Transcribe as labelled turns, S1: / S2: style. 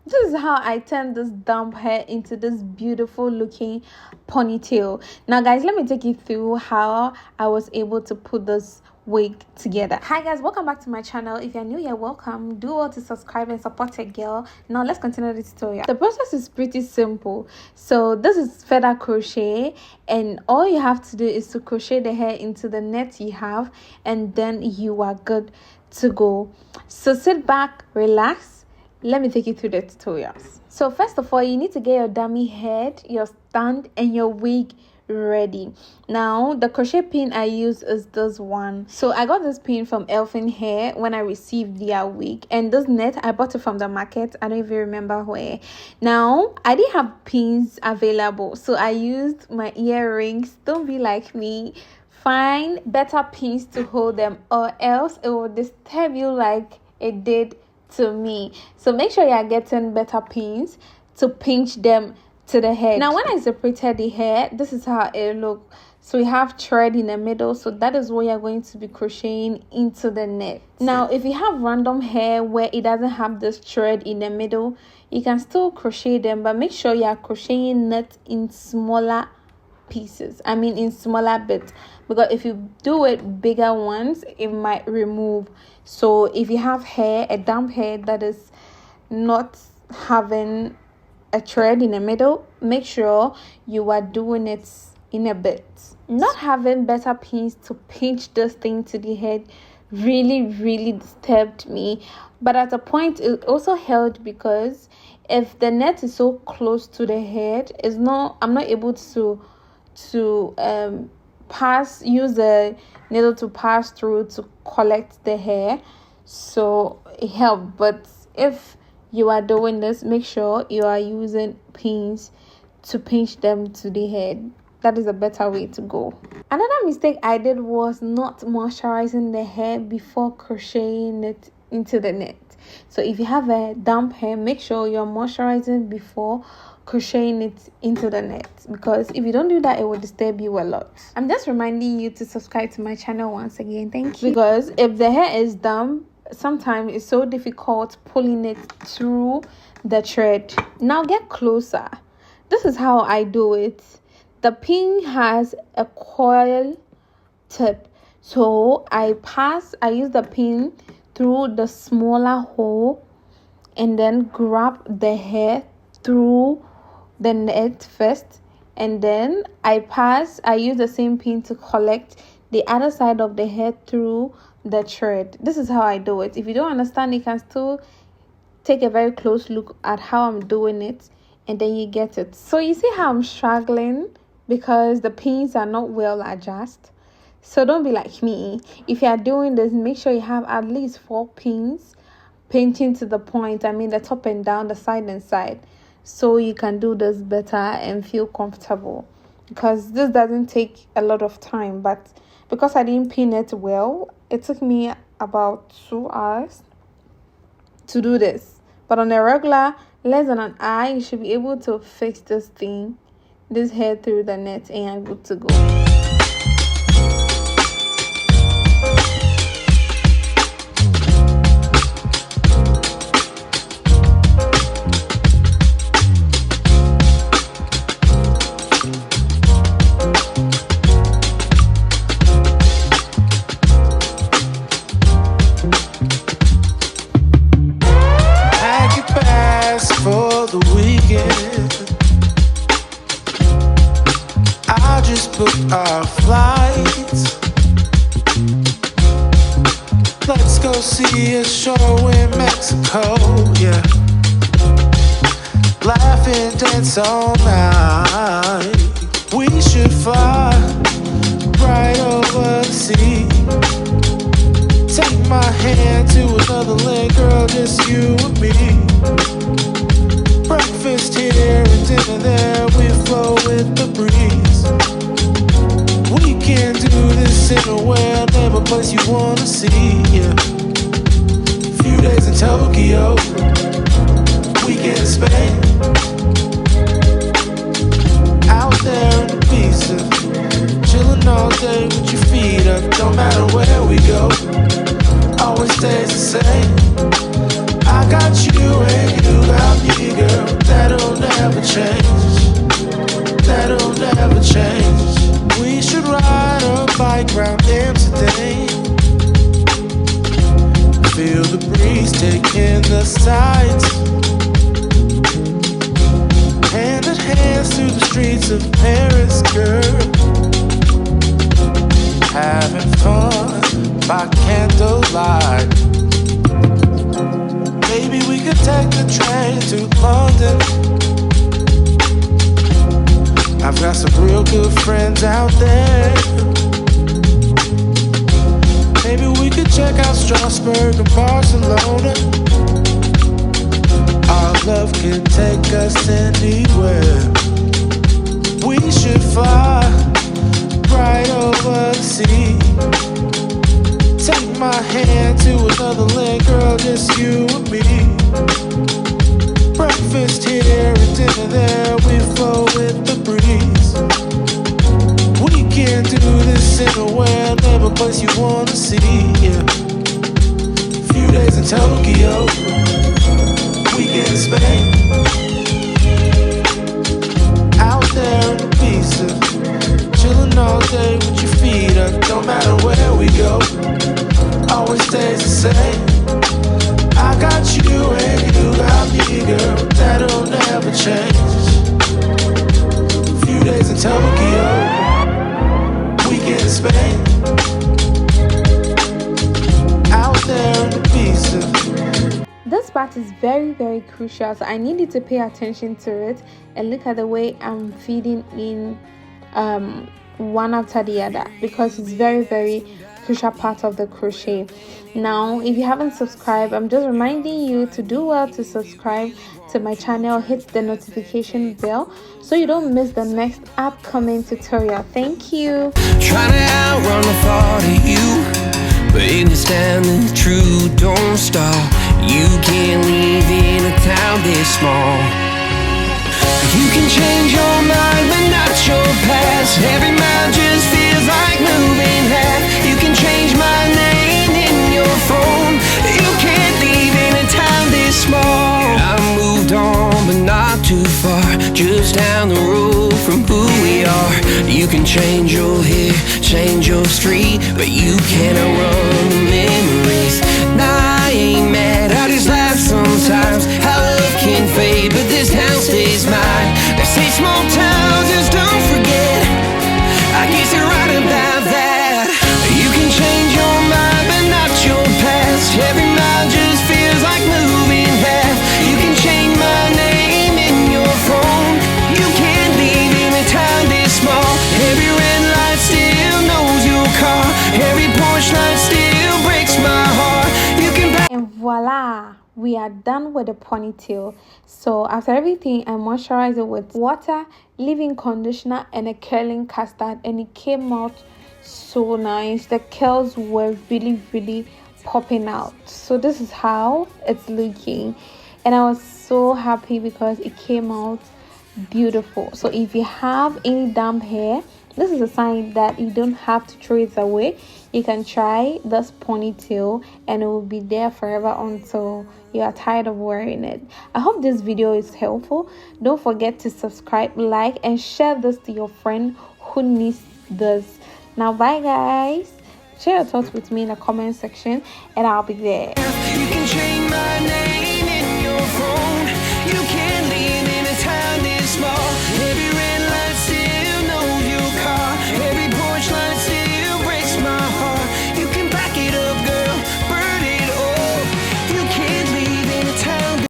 S1: This is how I turned this dump hair into this beautiful looking ponytail. Now guys, let me take you through how I was able to put this wig together. Hi guys, welcome back to my channel. If you're new here, welcome. Do well to subscribe and support a girl. Now let's continue the tutorial. The process is pretty simple. So this is feather crochet, and all you have to do is to crochet the hair into the net you have, and then you are good to go. So sit back, relax. Let me take you through the tutorials. So first of all, you need to get your dummy head, your stand, and your wig ready. Now the crochet pin I use is this one. So I got this pin from Elfin Hair when I received their wig, and this net I bought it from the market. I don't even remember where. Now I didn't have pins available, so I used my earrings. Don't be like me, find better pins to hold them, or else it will disturb you like it did to me. So make sure you are getting better pins to pinch them to the head. Now when I separated the hair, this is how it looked. So we have thread in the middle, so that is what you're going to be crocheting into the net. Now if you have random hair where it doesn't have this thread in the middle, you can still crochet them, but make sure you are crocheting it in smaller pieces, in smaller bits, because if you do it bigger ones, it might remove. So if you have hair, a damp hair that is not having a thread in the middle, make sure you are doing it in a bit. Not having better pins to pinch this thing to the head really disturbed me, but at a point it also helped, because if the net is so close to the head, I'm not able to use the needle to pass through to collect the hair, so it helped. But if you are doing this, make sure you are using pins to pinch them to the head. That is a better way to go. Another mistake I did was not moisturizing the hair before crocheting it into the net. So if you have a damp hair, make sure you're moisturizing before crocheting it into the net, because if you don't do that, it will disturb you a lot. I'm just reminding you to subscribe to my channel once again. Thank you. Because if the hair is damp, sometimes it's so difficult pulling it through the thread. Now get closer. This is how I do it. The pin has a coil tip, so I use the pin through the smaller hole and then grab the hair through the net first, and then I use the same pin to collect the other side of the hair through the thread. This is how I do it. If you don't understand, you can still take a very close look at how I'm doing it, and then you get it. So you see how I'm struggling because the pins are not well adjusted. So don't be like me. If you are doing this, make sure you have at least 4 pins pinching to the point, the top and down, the side and side, so you can do this better and feel comfortable, because this doesn't take a lot of time. But because I didn't pin it well, it took me about 2 hours to do this. But on a regular, less than an hour, you should be able to fix this hair through the net, and you're good to go.
S2: I just booked our flights. Let's go see a show in Mexico, yeah. Laugh and dance all night. We should fly right over the sea. Take my hand to another land, girl, just you and me. Breakfast here and dinner there, we flow with the breeze. We can do this anywhere, never place you wanna see, yeah. Few days in Tokyo, weekend in Spain. Out there in Ibiza, chillin' all day with your feet up. Don't matter where we go, always stays the same. I got you and you got me. streets of Paris, girl. Having fun by candlelight. Maybe we could take the train to London. I've got some real good friends out there. Maybe we could check out Strasbourg and Barcelona. Our love can take us anywhere. We should fly right over the sea. Take my hand to another land, girl, just you and me. Breakfast here and dinner there, we flow with the breeze. We can do this anywhere, never place you wanna see. Yeah. Few days in Tokyo, weekend in Spain. Out there in Ibiza, chillin' all day with your feet up. Don't matter where we go, always stays the same. I got you and you got me, girl, that'll never change. Few days in Tokyo, weekend in Spain. Out there in Ibiza.
S1: This part is very, very crucial, so I need you to pay attention to it and look at the way I'm feeding in one after the other, because it's very, very crucial part of the crochet. Now, if you haven't subscribed, I'm just reminding you to do well to subscribe to my channel, hit the notification bell so you don't miss the next upcoming tutorial. Thank you.
S3: Trying to outrun the thought of you, but in this standing true, don't stop. You can't leave in a town this small. You can change your mind, but not your past. Every mile just feels like moving half. You can change my name in your phone. You can't leave in a town this small. I moved on, but not too far. Just down the road from who we are. You can change your hair, change your street, but you can't outrun the memories. Nah, I ain't mad, I just laugh sometimes. How love can fade, but this town stays mine. They say small towns, just don't forget. I guess you're right about that. You can change your mind, but not your past. Every mile just feels like moving half. You can change my name in your phone. You can't leave in a town this small. Every red light still knows your car. Every porch light still breaks my heart. You can
S1: And voila, we are done with the ponytail. So after everything, I moisturize it with water, leave-in conditioner, and a curling custard, and it came out so nice. The curls were really, really popping out. So this is how it's looking, and I was so happy because it came out beautiful. So if you have any damp hair, this is a sign that you don't have to throw it away. You can try this ponytail and it will be there forever until you are tired of wearing it. I hope this video is helpful. Don't forget to subscribe, like, and share this to your friend who needs this. Now bye guys, share your thoughts with me in the comment section and I'll be there.
S3: You can change my name.